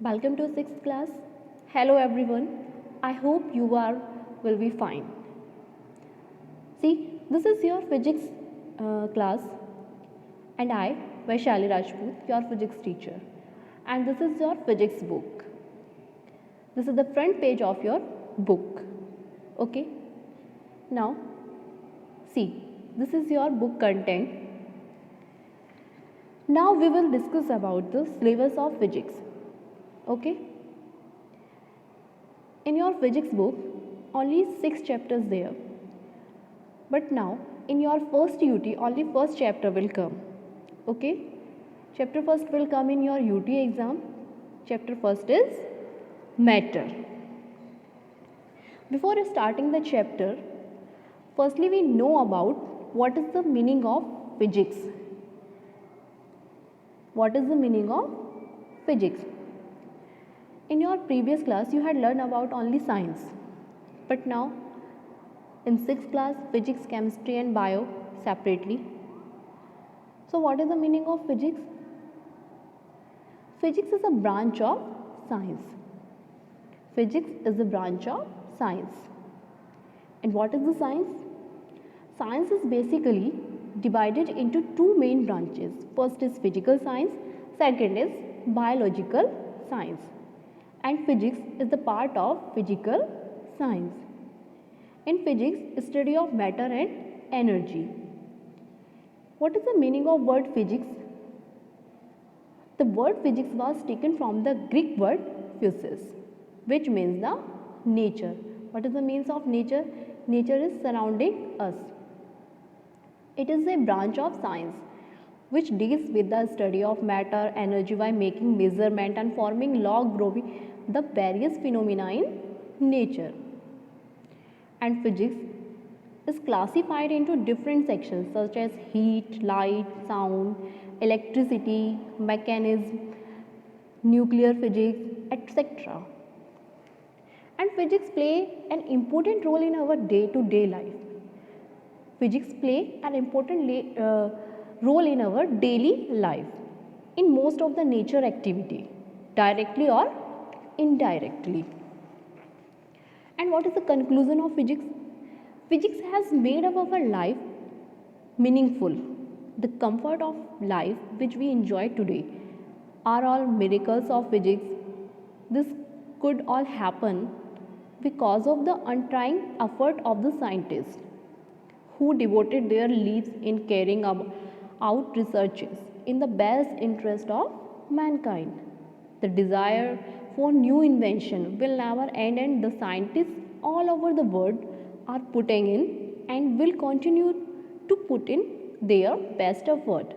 Welcome to 6th class. Hello everyone. I hope you are will be fine. See, this is your physics class and I, Vaishali Rajput, your physics teacher. And this is your physics book. This is the front page of your book. Okay? Now, see, this is your book content. Now we will discuss about the syllabus of physics. Okay? In your physics book, only 6 chapters there. But now, in your first UT, only first chapter will come. Okay? Chapter first will come in your UT exam. Chapter first is matter. Before starting the chapter, firstly we know about what is the meaning of physics. What is the meaning of physics? In your previous class, you had learned about only science. But now, in 6th class, physics, chemistry and bio separately. So what is the meaning of physics? Physics is a branch of science. Physics is a branch of science. And what is the science? Science is basically divided into two main branches. First is physical science, second is biological science. And physics is the part of physical science. In physics, study of matter and energy. What is the meaning of word physics? The word physics was taken from the Greek word physis, which means the nature. What is the means of nature? Nature is surrounding us. It is a branch of science which deals with the study of matter, energy by making measurement and forming log growing the various phenomena in nature. And physics is classified into different sections such as heat, light, sound, electricity, mechanism, nuclear physics, etc. And physics play an important role in our day-to-day life. Physics play an important role in our daily life in most of the nature activity, directly or indirectly. And what is the conclusion of physics? Physics has made up our life meaningful. The comfort of life which we enjoy today are all miracles of physics. This could all happen because of the untiring effort of the scientists who devoted their lives in carrying out researches in the best interest of mankind. The desire for new invention will never end, and the scientists all over the world are putting in and will continue to put in their best effort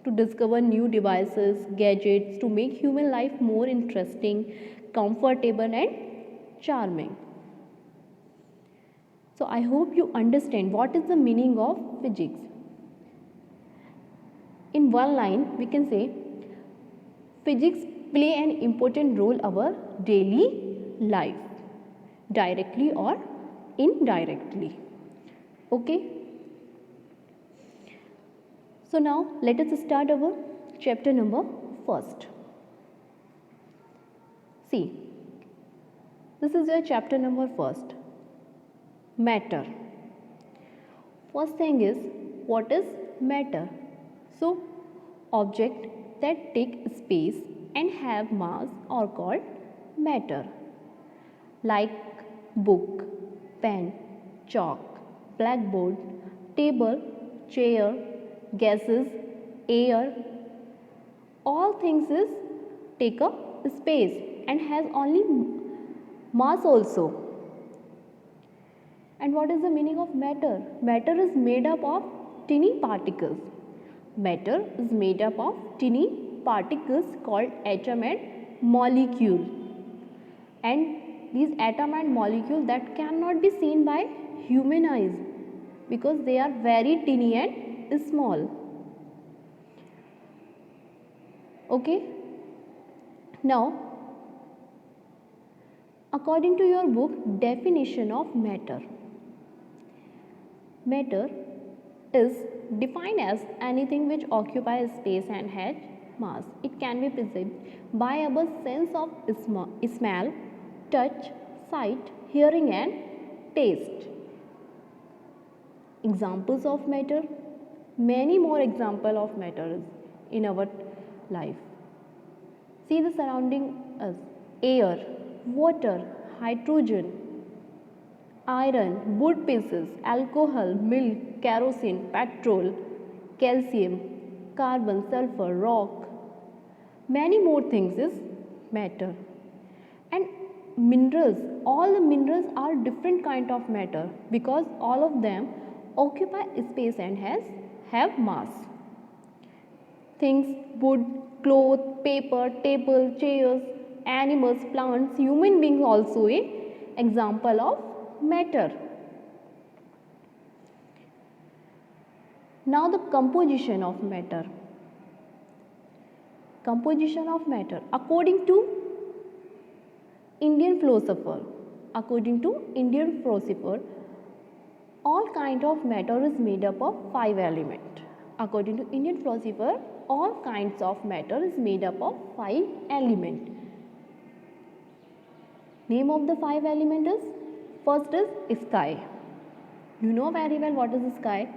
to discover new devices, gadgets to make human life more interesting, comfortable and charming. So I hope you understand what is the meaning of physics. In one line, we can say physics play an important role our daily life, directly or indirectly. Okay? So now let us start our chapter number first. See, this is your chapter number first. Matter. First thing is, what is matter? So, object that take space and have mass are called matter. Like book, pen, chalk, blackboard, table, chair, gases, air, all things is take up space and has only mass also. And what is the meaning of matter? Matter is made up of tiny particles. Matter is made up of tiny particles called atom and molecule. And these atom and molecule that cannot be seen by human eyes because they are very tiny and small. Okay? Now, according to your book, definition of matter. Matter is defined as anything which occupies space and has mass. It can be perceived by our sense of smell, touch, sight, hearing and taste. Examples of matter. Many more examples of matter in our life. See the surrounding us. Air, water, hydrogen, iron, wood pieces, alcohol, milk, kerosene, petrol, calcium, carbon, sulfur, rock. Many more things is matter. And minerals, all the minerals are different kind of matter because all of them occupy space and have mass. Things, wood, cloth, paper, table, chairs, animals, plants, human beings also a example of matter. Now the composition of matter. Composition of matter according to Indian philosopher, all kind of matter is made up of 5 elements. According to Indian philosopher, all kinds of matter is made up of 5 elements. Name of the 5 elements is, first is sky. You know very well what is sky.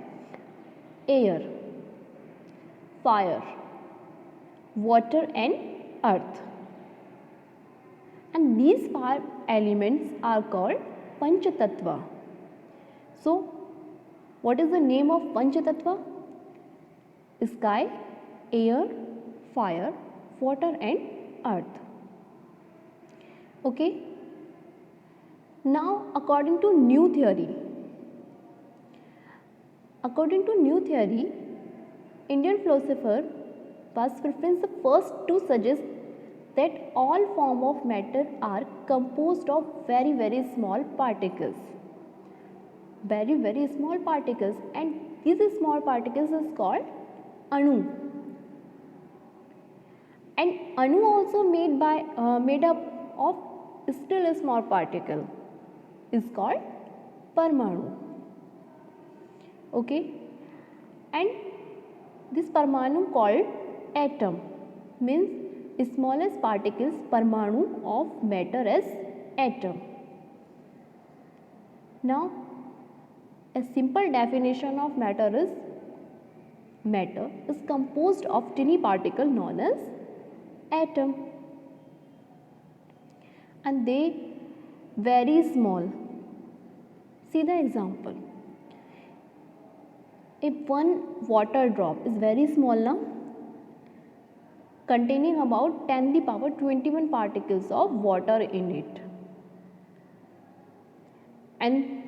Air, fire, water and earth. And these 5 elements are called Panchatattva. So, what is the name of Panchatattva? Sky, air, fire, water and earth. Okay. Now, according to new theory, Indian philosopher was preference the first to suggest that all form of matter are composed of very, very small particles. Very, very small particles, and these small particles is called Anu. And Anu also made up of still a small particle is called Parmanu. Okay, and this Parmanu called atom means smallest particles Parmanu of matter as atom. Now, a simple definition of matter is composed of tiny particle known as atom, and they very small. See the example. If one water drop is very small now, containing about 10 to the power 21 particles of water in it, and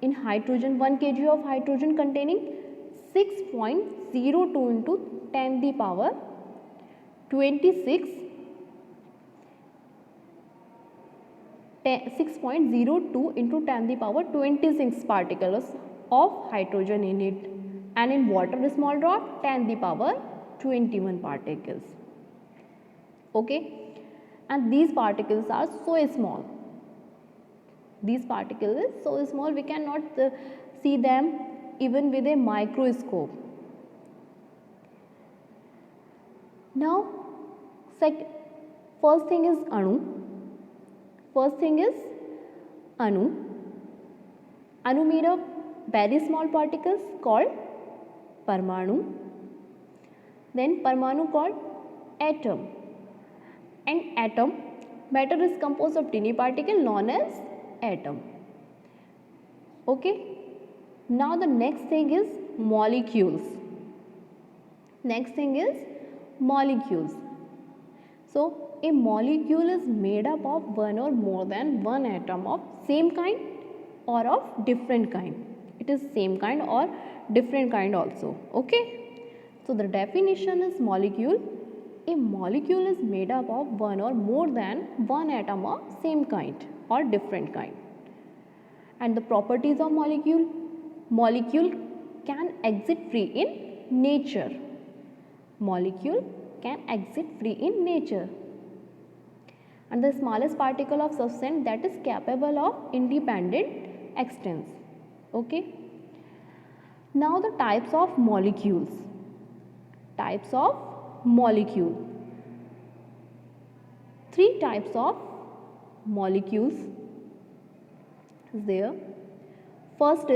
in hydrogen, 1 kg of hydrogen containing 6.02 into 10 to the power 26 6.02 into 10 to the power 26 particles of hydrogen in it, and in water small drop 10 to the power 21 particles. Okay, and these particles are so small. These particles are so small we cannot see them even with a microscope. Now, first thing is Anu. Anu made of very small particles called Parmanu. Then Parmanu called atom. And atom, matter is composed of tiny particle known as atom. Okay. Now the next thing is molecules. So, a molecule is made up of one or more than one atom of same kind or of different kind. It is same kind or different kind also. Okay. So, the definition is molecule. A molecule is made up of one or more than one atom of same kind or different kind. And the properties of molecule can exist free in nature. And the smallest particle of substance that is capable of independent existence. Okay. Now the types of molecules. molecule. Three types of molecules is there. First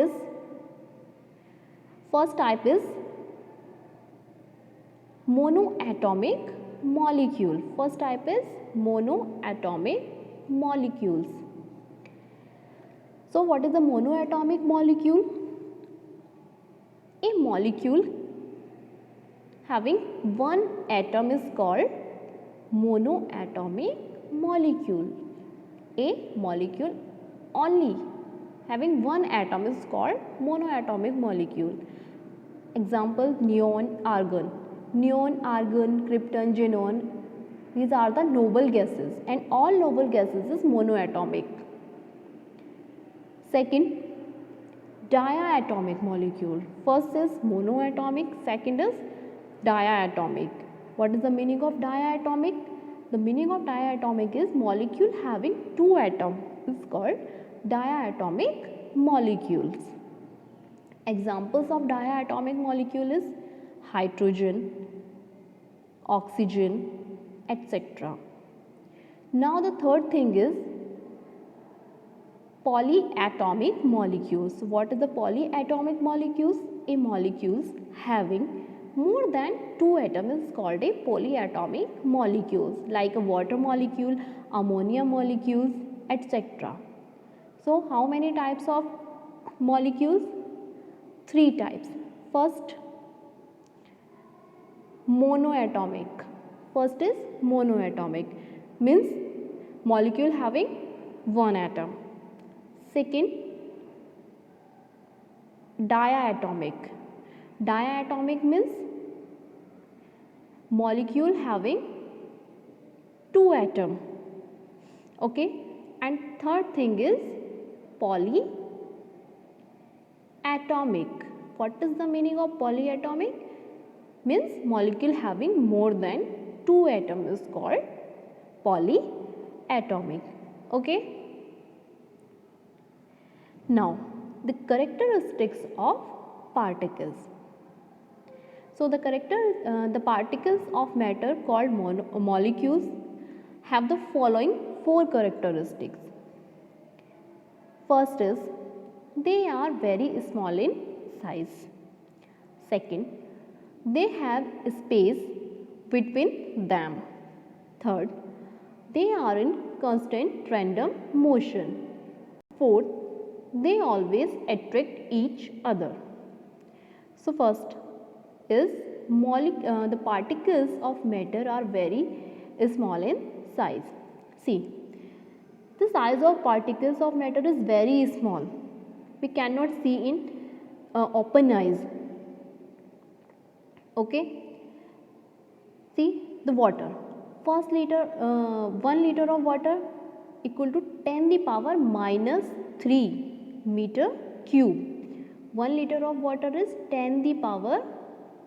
type is monoatomic molecule. First type is monoatomic molecules. So what is the monoatomic molecule? A molecule having one atom is called monoatomic molecule. A molecule only having one atom is called monoatomic molecule. Example, neon, argon. Neon, argon, krypton, xenon, these are the noble gases, and all noble gases is monoatomic. Second, diatomic molecule. First is monoatomic, second is diatomic. What is the meaning of diatomic? The meaning of diatomic is molecule having two atoms is called diatomic molecules. Examples of diatomic molecule is hydrogen, oxygen, etc. Now the third thing is polyatomic molecules. What is the polyatomic molecules? A molecules having more than two atoms is called a polyatomic molecules, like a water molecule, ammonia molecules, etc. So how many types of molecules? Three types. First, monoatomic. First is monoatomic, means molecule having one atom. Second, diatomic. Diatomic means molecule having two atoms. Okay, and third thing is polyatomic. What is the meaning of polyatomic? Means molecule having more than two atoms is called polyatomic. Okay. Now the characteristics of particles. So the particles of matter called molecules have the following four characteristics. First is they are very small in size. Second, they have space between them. Third, they are in constant random motion. Fourth, they always attract each other. So first is the particles of matter are very small in size. See, the size of particles of matter is very small. We cannot see in open eyes. Okay. See the water. First liter, 1 liter of water equal to 10 the power minus 3 meter cube. 1 liter of water is 10 the power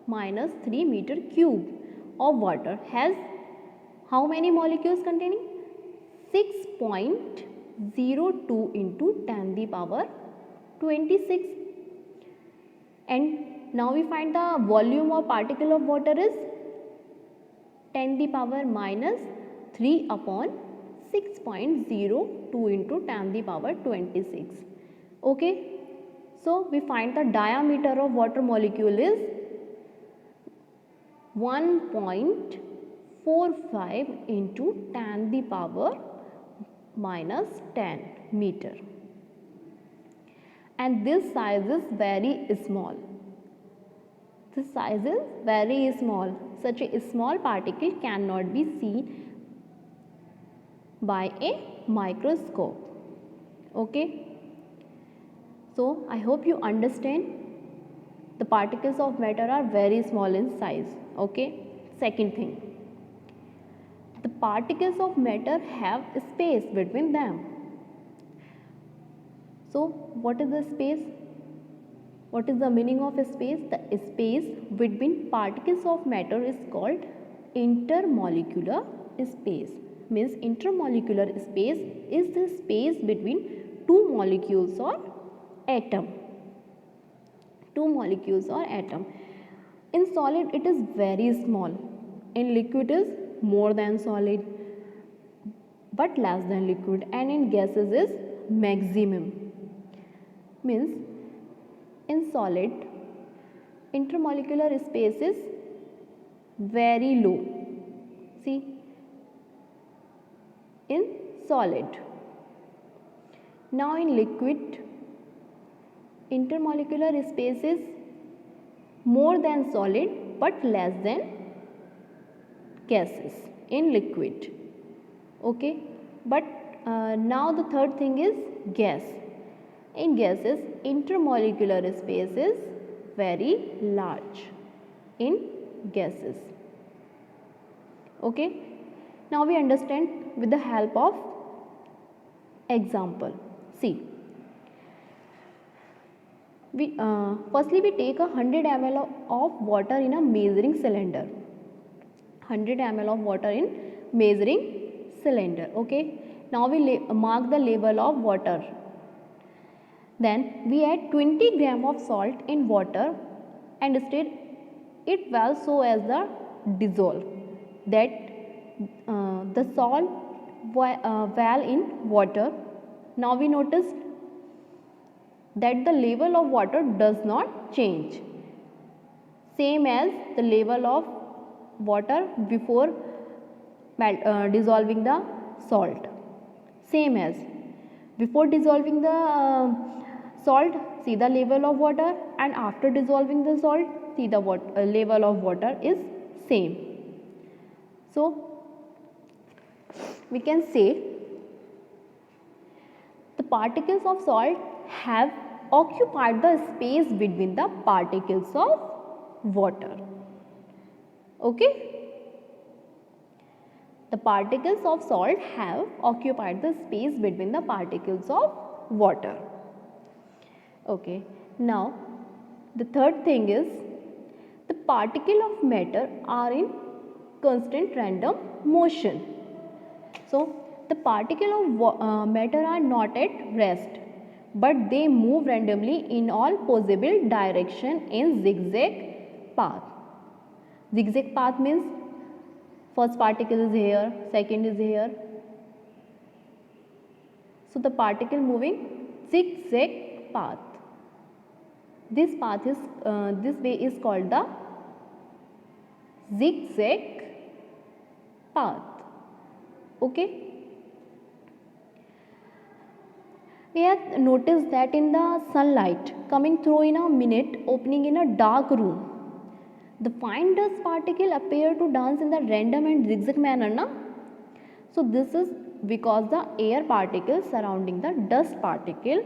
minus 3 meter cube of water. Has how many molecules containing? 6.02 into 10 the power 26. And now we find the volume of particle of water is 10 the power minus 3 upon 6.02 into 10 the power 26. Okay. So we find the diameter of water molecule is 1.45 into 10 the power minus 10 meter. And this size is very small. This size is very small. Such a small particle cannot be seen by a microscope. Okay. So I hope you understand. The particles of matter are very small in size. Okay. Second thing, the particles of matter have space between them. So what is the space? What is the meaning of space? The space between particles of matter is called intermolecular space. Means intermolecular space is the space between two molecules or atom. Two molecules or atom. In solid it is very small. In liquid is more than solid but less than liquid, and in gases is maximum. Means in solid intermolecular space is very low. See, in solid. Now in liquid intermolecular space is more than solid but less than gases in liquid. Okay, but now the third thing is gas. In gases intermolecular space is very large in gases. Okay, now we understand with the help of example. See, firstly we take 100 ml of water in a measuring cylinder. 100 ml of water in measuring cylinder. Okay, now we mark the level of water. Then we add 20 gram of salt in water and stir it well so as the dissolve that the salt well in water. Now we notice that the level of water does not change, same as the level of water before dissolving the salt. Same as before dissolving the salt, see the level of water, and after dissolving the salt, see the level of water is same. So we can say the particles of salt have occupied the space between the particles of water. Okay, the particles of salt have occupied the space between the particles of water. Okay, now the third thing is the particles of matter are in constant random motion. So the particles of matter are not at rest, but they move randomly in all possible direction in zigzag path. Zigzag path means first particle is here, second is here. So the particle moving zigzag path. This path is this way is called the zigzag path. Okay. We have noticed that in the sunlight coming through in a minute, opening in a dark room, the fine dust particle appear to dance in the random and zigzag manner, na? So this is because the air particles surrounding the dust particle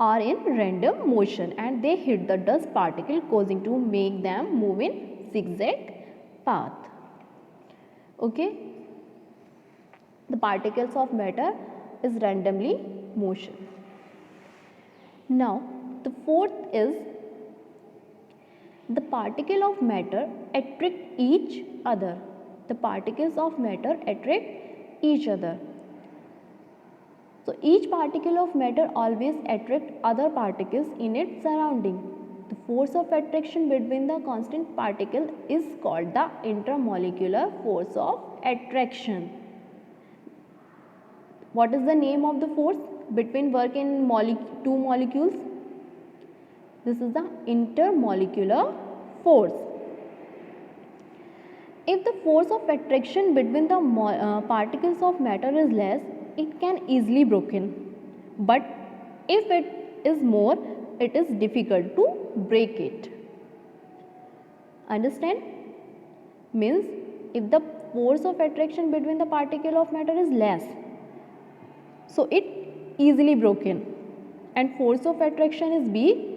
are in random motion and they hit the dust particle, causing to make them move in zigzag path. Okay, the particles of matter is randomly motion. Now the fourth is the particle of matter attract each other. The particles of matter attract each other. So each particle of matter always attract other particles in its surrounding. The force of attraction between the constant particle is called the intermolecular force of attraction. What is the name of the force between work in two molecules? This is the intermolecular force. If the force of attraction between the particles of matter is less, it can easily broken. But if it is more, it is difficult to break it. Understand? Means if the force of attraction between the particle of matter is less, so it easily broken, and force of attraction is B,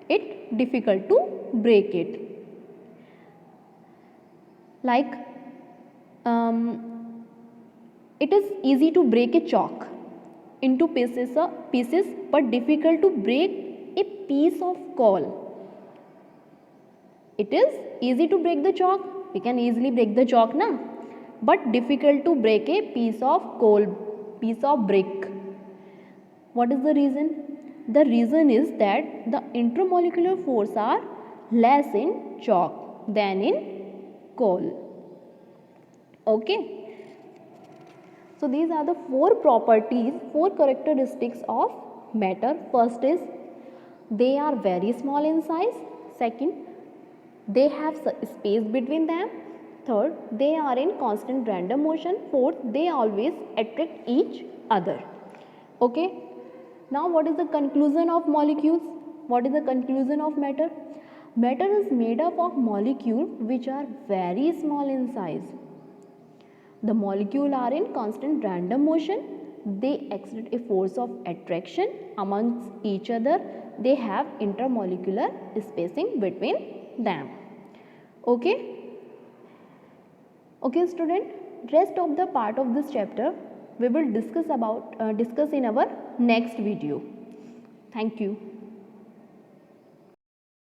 it difficult to break it. Like it is easy to break a chalk into pieces but difficult to break a piece of coal. It is easy to break the chalk, we can easily break the chalk, na? But difficult to break a piece of coal, piece of brick. What is the reason? The reason is that the intermolecular force are less in chalk than in coal. Okay. So these are the four properties, four characteristics of matter. First is they are very small in size. Second, they have space between them. Third, they are in constant random motion. Fourth, they always attract each other. Okay. Now what is the conclusion of molecules? What is the conclusion of matter? Matter is made up of molecules which are very small in size. The molecules are in constant random motion. They exert a force of attraction amongst each other. They have intermolecular spacing between them. Okay. Okay, student. Rest of the part of this chapter we will discuss in our next video. Thank you.